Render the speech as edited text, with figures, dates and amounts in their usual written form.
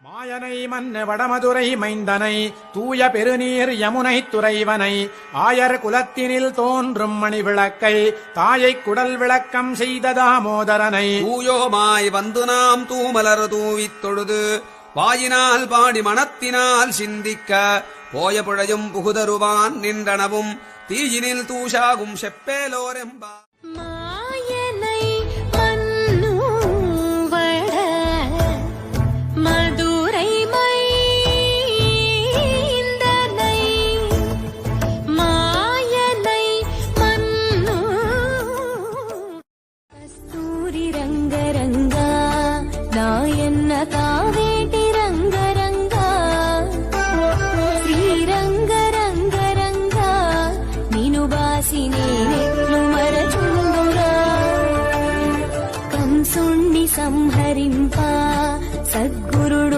மாயனை மன்ன வடமதுரை மைந்தனை தூய பெருநீர் யமுனை துறைவனை ஆயர் குலத்தினில் தோன்றும் மணி விளக்கை தாயை குடல் விளக்கம் செய்த தாமோதரனை தூயோமாய் வந்து நாம் தூமலர் தூவித் தொழுது வாயினால் பாடி மனத்தினால் சிந்திக்க போய புழையும் புகுதருவான் நின்றனவும் தீயினில் தூஷாகும் செப்பேலோரெம்பா.